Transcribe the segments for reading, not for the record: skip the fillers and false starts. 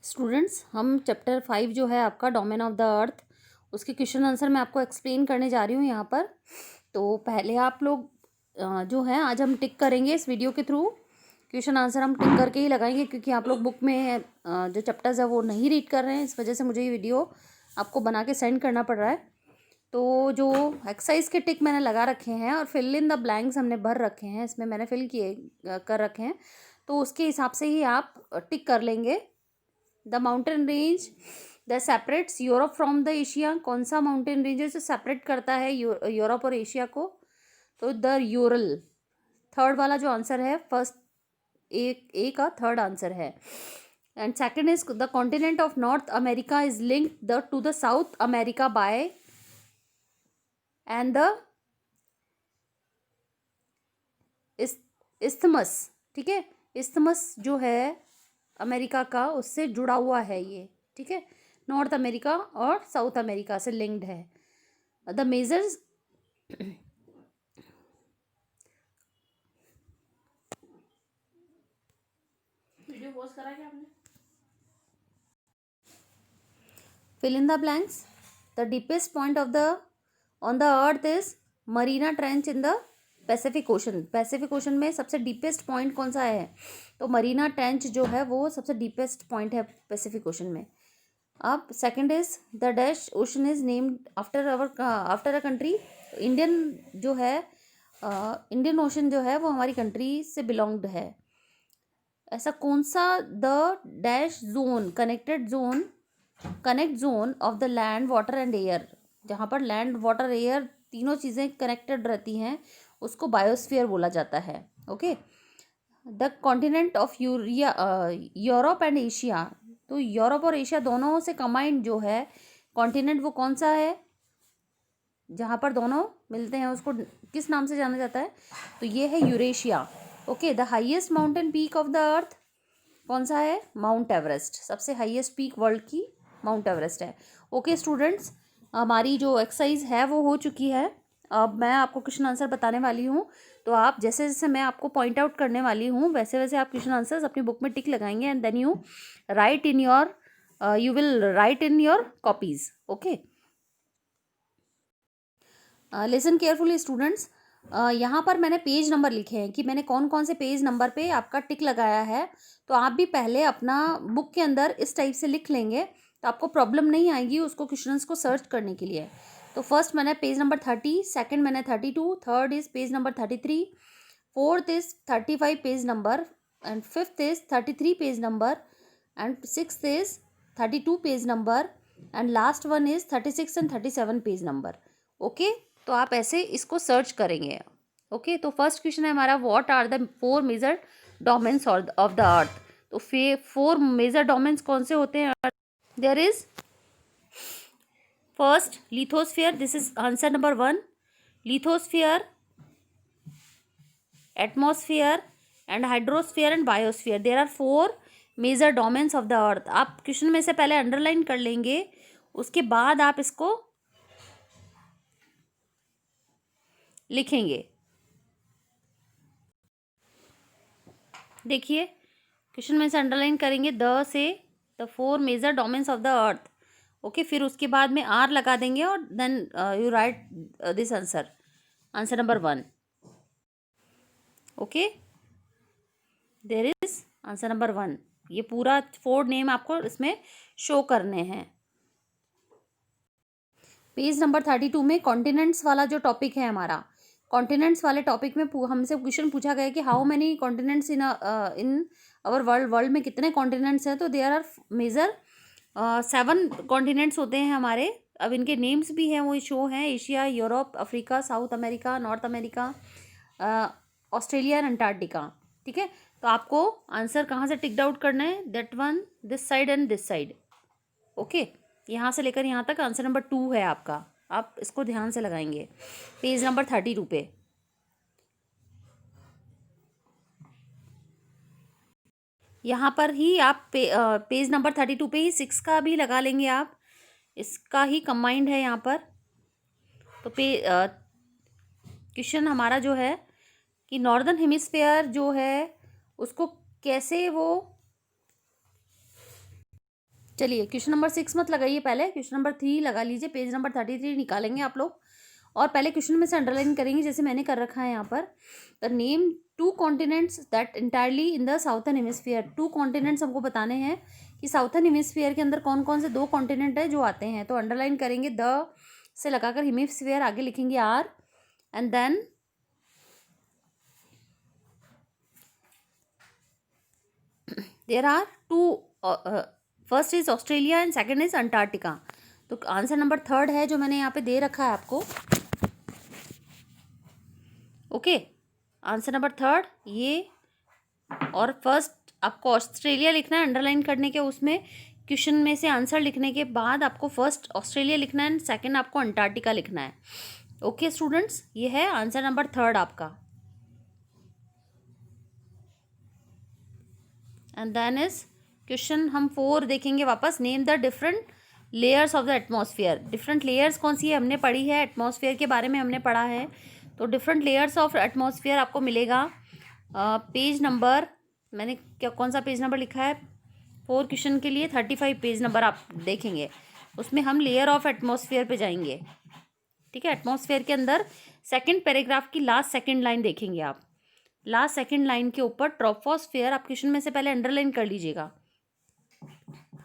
Students, हम chapter 5 जो है आपका डोमेन ऑफ द अर्थ, उसके क्वेश्चन आंसर मैं आपको एक्सप्लेन करने जा रही हूँ यहाँ पर। तो पहले आप लोग जो है आज हम टिक करेंगे इस वीडियो के थ्रू। क्वेश्चन आंसर हम टिक करके ही लगाएंगे क्योंकि आप लोग बुक में जो चैप्टर्स है वो नहीं रीड कर रहे हैं, इस वजह से मुझे ये वीडियो आपको बना के सेंड करना पड़ रहा है। तो जो एक्सरसाइज के टिक मैंने लगा रखे हैं और फिल इन द ब्लैंक्स हमने भर रखे हैं, इसमें मैंने फिल किए कर रखे हैं, तो उसके हिसाब से ही आप टिक कर लेंगे। The mountain range the separates Europe from the Asia, कौन सा माउंटेन रेंज जो सेपरेट करता है यूरोप और एशिया को? तो द यूरल, थर्ड वाला जो आंसर है, फर्स्ट ए का थर्ड आंसर है। And second is the continent of north America is linked the two the south America bye and the isthmus, ठीक है, इस्थमस जो है अमेरिका का उससे जुड़ा हुआ है ये, ठीक है, नॉर्थ अमेरिका और साउथ अमेरिका से लिंक्ड है। द मेजर्स वीडियो पॉज करा क्या आपने? Fill in the blanks. The deepest point of the on the earth is Mariana Trench in the Pacific Ocean. Pacific Ocean में सबसे डीपेस्ट पॉइंट कौन सा है? तो मरीना ट्रेंच जो है वो सबसे डीपेस्ट पॉइंट है पैसिफिक ओशन में। अब second is the dash ocean is named after a country. Indian जो है इंडियन ओशन जो है वो हमारी कंट्री से बिलोंग्ड है। ऐसा कौन सा the dash zone connect zone of the land water and air, जहाँ पर लैंड वाटर एयर तीनों चीज़ें कनेक्टेड रहती हैं, उसको बायोस्फीयर बोला जाता है। Okay, the continent of Europe and Asia, तो यूरोप और एशिया दोनों से कंबाइंड जो है कॉन्टिनेंट वो कौन सा है? जहाँ पर दोनों मिलते हैं उसको किस नाम से जाना जाता है? तो ये है Eurasia. Okay, the highest mountain peak of the अर्थ कौन सा है? Mount Everest. सबसे हाईएस्ट पीक वर्ल्ड की माउंट एवरेस्ट है। ओके स्टूडेंट्स, हमारी जो एक्सरसाइज है वो हो चुकी है। अब मैं आपको क्वेश्चन आंसर बताने वाली हूँ, तो आप जैसे जैसे मैं आपको पॉइंट आउट करने वाली हूँ वैसे वैसे आप क्वेश्चन आंसर्स अपनी बुक में टिक लगाएंगे and then you write in your copies. Okay, listen carefully students. यहाँ पर मैंने पेज नंबर लिखे हैं कि मैंने कौन कौन से पेज नंबर पे आपका टिक लगाया है, तो आप भी पहले अपना बुक के अंदर इस टाइप से लिख लेंगे तो आपको प्रॉब्लम नहीं आएगी उसको क्वेश्चंस को सर्च करने के लिए। तो फर्स्ट मैंने पेज नंबर 30, सेकंड मैंने 32, third is page number 33, fourth is 35 page number, and fifth is 33 page number, and sixth is 32 page number, and last one is 36 and 37 page number. Okay, तो आप ऐसे इसको सर्च करेंगे। Okay, तो first question है हमारा, what are the 4 major domains of the earth. तो 4 major domains कौन से होते हैं? There is first lithosphere, this is answer number 1। Lithosphere, atmosphere and hydrosphere and biosphere, there are 4 major domains of the earth. आप question में से पहले underline कर लेंगे, उसके बाद आप इसको लिखेंगे। देखिए, क्वेश्चन में से अंडरलाइन करेंगे the 4 major domains of the earth. Okay, फिर उसके बाद में आर लगा देंगे और then you write this answer number 1। Okay, there is answer number 1। ये पूरा 4 नेम आपको इसमें शो करने हैं। पेज नंबर 32 में कॉन्टिनेंट्स वाला जो टॉपिक है हमारा, कॉन्टिनेंट्स वाले टॉपिक में हमसे क्वेश्चन पूछा गया कि how many continents in our world में कितने कॉन्टिनेंट्स हैं? तो देयर आर मेजर 7 कॉन्टिनेंट्स होते हैं हमारे। अब इनके नेम्स भी हैं, वो शो हैं, Asia, Europe, Africa, south America, north America, Australia and Antarctica. ठीक है, तो आपको आंसर कहाँ से टिक आउट करना है? That one, this side and this side. Okay, यहाँ से लेकर यहाँ तक आंसर नंबर 2 है आपका, आप इसको ध्यान से लगाएंगे। पेज नंबर 32 पे यहाँ पर ही आप पेज नंबर 32 पे ही 6 का भी लगा लेंगे आप, इसका ही कंबाइंड है यहाँ पर। तो क्वेश्चन हमारा जो है कि नॉर्दर्न हेमिस्फेयर जो है उसको कैसे वो चलिए क्वेश्चन नंबर 6 मत लगाइए, पहले क्वेश्चन नंबर 3 लगा लीजिए। पेज नंबर 33 निकालेंगे आप लोग, और पहले क्वेश्चन में से अंडरलाइन करेंगे जैसे मैंने कर रखा है यहाँ पर। The name 2 continents that entirely in the southern hemisphere. 2 continents हमको बताने हैं कि साउथर्न हेमिस्फीयर के अंदर कौन कौन से 2 कॉन्टिनेंट है जो आते हैं। तो अंडरलाइन करेंगे, द से लगाकर हेमिस्फीयर, आगे लिखेंगे are, and then there are 2, first is Australia and second is Antarctica. तो आंसर नंबर 3 है जो मैंने यहाँ पे दे रखा है आपको। ओके, आंसर नंबर 3 ये, और फर्स्ट आपको ऑस्ट्रेलिया लिखना है अंडरलाइन करने के, उसमें क्वेश्चन में से आंसर लिखने के बाद आपको फर्स्ट ऑस्ट्रेलिया लिखना है एंड सेकंड आपको अंटार्कटिका लिखना है। ओके स्टूडेंट्स, ये है आंसर नंबर 3 आपका। एंड देन इज क्वेश्चन हम 4 देखेंगे वापस। Name the different layers of the atmosphere. Different layers कौन सी है हमने पढ़ी है, एटमॉस्फेयर के बारे में हमने पढ़ा है। तो डिफरेंट लेयर्स ऑफ एटमॉस्फेयर आपको मिलेगा पेज नंबर, मैंने क्या कौन सा पेज नंबर लिखा है 4 क्वेश्चन के लिए, 35 पेज नंबर आप देखेंगे, उसमें हम लेयर ऑफ एटमॉस्फेयर पे जाएंगे। ठीक है, एटमॉस्फेयर के अंदर सेकंड पैराग्राफ की लास्ट सेकंड लाइन देखेंगे आप। लास्ट सेकंड लाइन के ऊपर ट्रोपोस्फेयर, आप क्वेश्चन में से पहले अंडरलाइन कर लीजिएगा।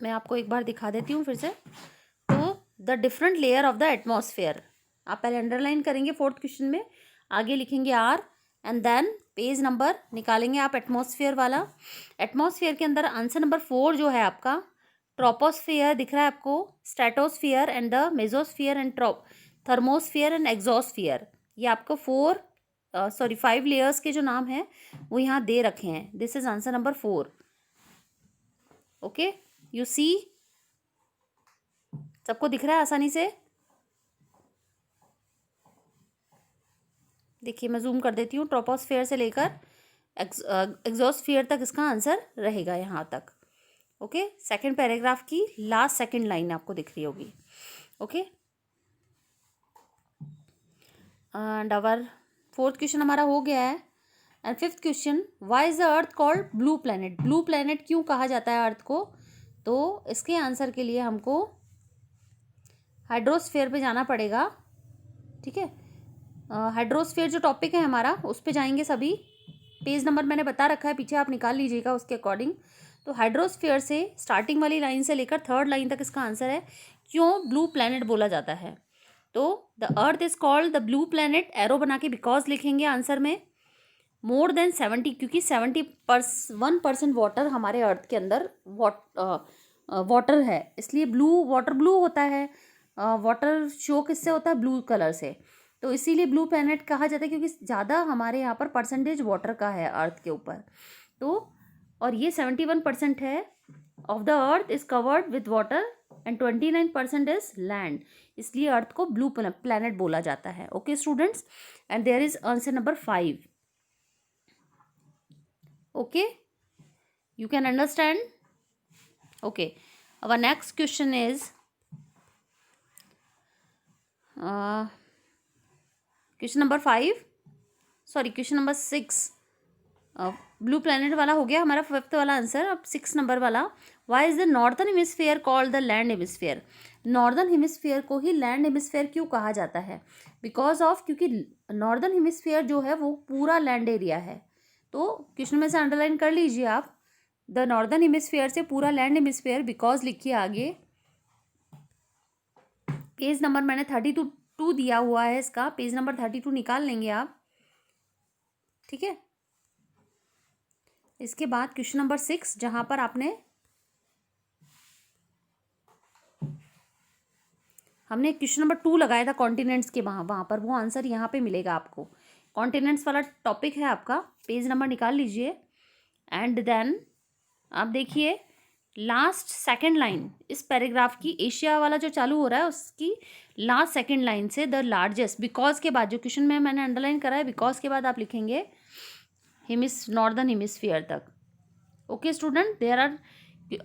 मैं आपको एक बार दिखा देती हूँ फिर से। तो the different layer of the atmosphere आप पहले अंडरलाइन करेंगे 4th क्वेश्चन में, आगे लिखेंगे are, and then page number निकालेंगे आप एटमॉस्फेयर वाला। एटमॉस्फेयर के अंदर आंसर नंबर 4 जो है आपका, ट्रोपोस्फेयर दिख रहा है आपको, stratosphere and the mesosphere and thermosphere and exosphere. ये आपको 5 लेयर्स के जो नाम हैं वो यहाँ दे रखे हैं। This is answer number 4। Okay, you see, सबको दिख रहा है आसानी से? देखिए मैं जूम कर देती हूँ। ट्रोपोस्फेयर से लेकर एक्सोस्फियर तक इसका आंसर रहेगा यहाँ तक। ओके, सेकंड पैराग्राफ की लास्ट सेकंड लाइन आपको दिख रही होगी। Okay, and our 4th question हमारा हो गया है। And 5th question, why is the earth called blue planet. Blue planet क्यों कहा जाता है अर्थ को? तो इसके आंसर के लिए हमको हाइड्रोस्फीयर पे जाना पड़ेगा। ठीक है, हाइड्रोस्फीयर जो टॉपिक है हमारा उस पे जाएंगे सभी। पेज नंबर मैंने बता रखा है, पीछे आप निकाल लीजिएगा उसके अकॉर्डिंग। तो हाइड्रोस्फीयर से स्टार्टिंग वाली लाइन से लेकर 3rd लाइन तक इसका आंसर है, क्यों ब्लू प्लैनेट बोला जाता है। तो the earth is called the blue planet, arrow बना के बिकॉज लिखेंगे आंसर में। मोर देन 70, क्योंकि 71% वाटर हमारे अर्थ के अंदर वाटर है, इसलिए ब्लू, वाटर ब्लू होता है। वाटर शो किससे होता है? ब्लू कलर से। तो इसीलिए ब्लू प्लैनेट कहा जाता है, क्योंकि ज़्यादा हमारे यहाँ पर परसेंटेज वाटर का है अर्थ के ऊपर। तो और ये 71% है of the earth is covered with water and 29% is land, इसलिए अर्थ को ब्लू प्लैनेट बोला जाता है। Okay students, and there is answer number 5। Okay, you can understand? Okay, our next question is question number 5, sorry question number 6। Blue planet वाला हो गया हमारा 5th वाला आंसर। अब 6 नंबर वाला, why is the northern hemisphere called the land hemisphere. Northern hemisphere को ही land hemisphere क्यों कहा जाता है? बिकॉज ऑफ, क्योंकि नॉर्दर्न हेमिस्फीयर जो है वो पूरा लैंड एरिया है। तो क्वेश्चन में से अंडरलाइन कर लीजिए आप, द नॉर्दर्न हेमिस्फीयर से पूरा लैंड हेमिस्फीयर, बिकॉज लिखिए आगे। पेज नंबर मैंने 32 दिया हुआ है इसका, पेज नंबर 32 निकाल लेंगे आप। ठीक है, इसके बाद क्वेश्चन नंबर 6, जहां पर हमने क्वेश्चन नंबर 2 लगाया था कॉन्टिनेंट्स के, वहां पर वो आंसर यहाँ पे मिलेगा आपको। कॉन्टिनेंट्स वाला टॉपिक है आपका, पेज नंबर निकाल लीजिए। एंड देन आप देखिए लास्ट सेकंड लाइन इस पैराग्राफ की, एशिया वाला जो चालू हो रहा है उसकी लास्ट सेकंड लाइन से द लार्जेस्ट, बिकॉज के बाद जो क्वेश्चन में मैंने अंडरलाइन करा है, बिकॉज के बाद आप लिखेंगे नॉर्दर्न हेमिस्फीयर तक। Okay student, there are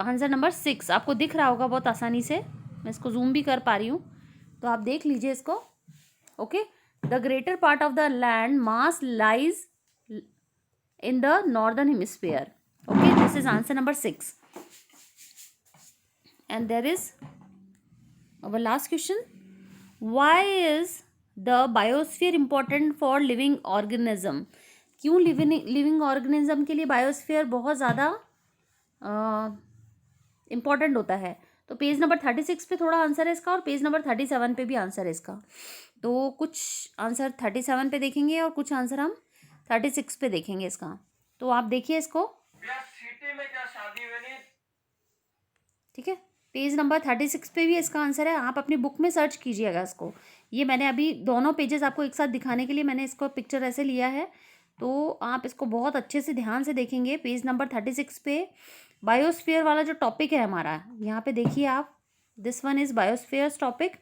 answer number 6 आपको दिख रहा होगा बहुत आसानी से, मैं इसको जूम भी कर पा रही हूँ, तो आप देख लीजिए इसको। Okay, the greater part of the land mass lies in the northern hemisphere. Okay, this is answer number 6। and there is our last question. Why is the biosphere important for living organism? क्यों living organism के लिए biosphere बहुत ज़्यादा important होता है? तो page number 36 पे थोड़ा आंसर है इसका, और पेज नंबर 37 पे भी आंसर है इसका। तो कुछ आंसर 37 पे देखेंगे और कुछ आंसर हम 36 पे देखेंगे इसका। तो आप देखिए इसको, ठीक है। पेज नंबर 36 पे भी इसका आंसर है, आप अपनी बुक में सर्च कीजिएगा इसको। ये मैंने अभी दोनों पेजेस आपको एक साथ दिखाने के लिए मैंने इसको पिक्चर ऐसे लिया है, तो आप इसको बहुत अच्छे से ध्यान से देखेंगे। पेज नंबर 36 पे बायोस्फीयर वाला जो टॉपिक है हमारा, यहाँ पे देखिए आप, this one is biosphere topic.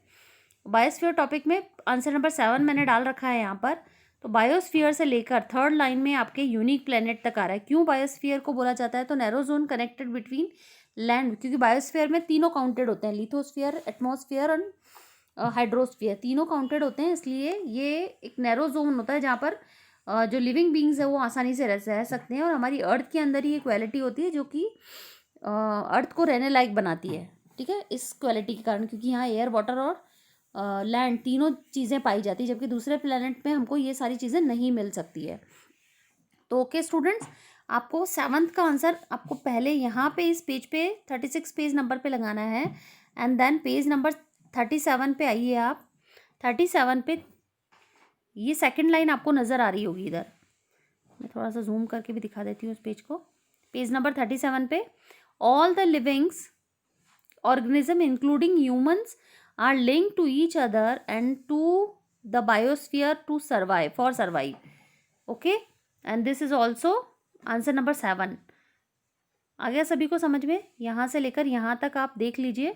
Biosphere topic में आंसर नंबर 7 मैंने डाल रखा है यहाँ पर। तो बायोस्फीयर से लेकर थर्ड लाइन में आपके यूनिक प्लेनेट तक आ रहा है। क्यों बायोस्फीयर को बोला जाता है? तो narrow zone connected between land, क्योंकि बायोस्फीयर में तीनों काउंटेड होते हैं, लिथोस्फीयर, एटमॉस्फेयर एंड हाइड्रोस्फीयर, तीनों काउंटेड होते हैं। इसलिए ये एक नैरो जोन होता है जहाँ पर जो लिविंग बींग्स है वो आसानी से रह सकते हैं। और हमारी अर्थ के अंदर ही एक क्वालिटी होती है जो कि अर्थ को रहने लायक बनाती है, ठीक है, इस क्वालिटी के कारण, क्योंकि यहाँ एयर, वाटर और लैंड तीनों चीज़ें पाई जाती है, जबकि दूसरे प्लेनेट में हमको ये सारी चीज़ें नहीं मिल सकती है। तो ओके स्टूडेंट्स, आपको 7th का आंसर आपको पहले यहाँ पे इस पेज पे 36 पेज नंबर पे लगाना है, एंड देन पेज नंबर 37 पे आइए आप। 37 पे ये सेकंड लाइन आपको नज़र आ रही होगी इधर, मैं थोड़ा सा जूम करके भी दिखा देती हूँ उस पेज को। पेज नंबर 37 पे, all the livings organism including humans are linked to each other and to the biosphere to survive, for survive, okay, and this is also answer number 7। आ गया सभी को समझ में? यहाँ से लेकर यहाँ तक आप देख लीजिए,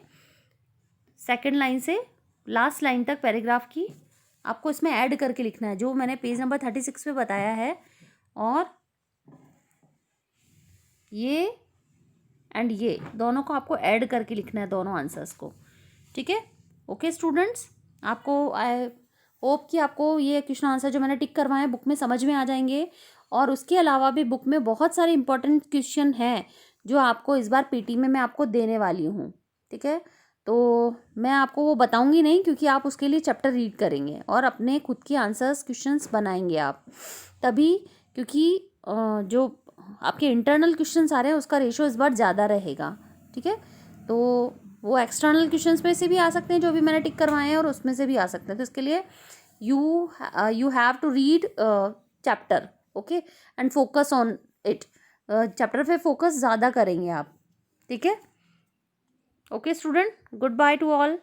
सेकंड लाइन से लास्ट लाइन तक पैराग्राफ की आपको इसमें ऐड करके लिखना है, जो मैंने पेज नंबर 36 पे बताया है। और ये एंड ये दोनों को आपको ऐड करके लिखना है, दोनों आंसर्स को, ठीक है। ओके स्टूडेंट्स, आपको आई होप कि आपको ये क्वेश्चन आंसर जो मैंने टिक करवाए हैं बुक में समझ में आ जाएंगे। और उसके अलावा भी बुक में बहुत सारे इंपॉर्टेंट क्वेश्चन हैं जो आपको इस बार पीटी में मैं आपको देने वाली हूँ, ठीक है। तो मैं आपको वो बताऊंगी नहीं, क्योंकि आप उसके लिए चैप्टर रीड करेंगे और अपने खुद के आंसर्स क्वेश्चंस बनाएंगे आप तभी, क्योंकि जो आपके इंटरनल क्वेश्चंस आ रहे हैं उसका रेशो इस बार ज़्यादा रहेगा, ठीक है। तो वो एक्सटर्नल क्वेश्चंस में से भी आ सकते हैं जो भी मैंने टिक करवाए हैं, और उसमें से भी आ सकते हैं। तो इसके लिए you have to read chapter, okay, and focus on it. Chapter पे फोकस ज़्यादा करेंगे आप, ठीक है। Okay student, goodbye to all.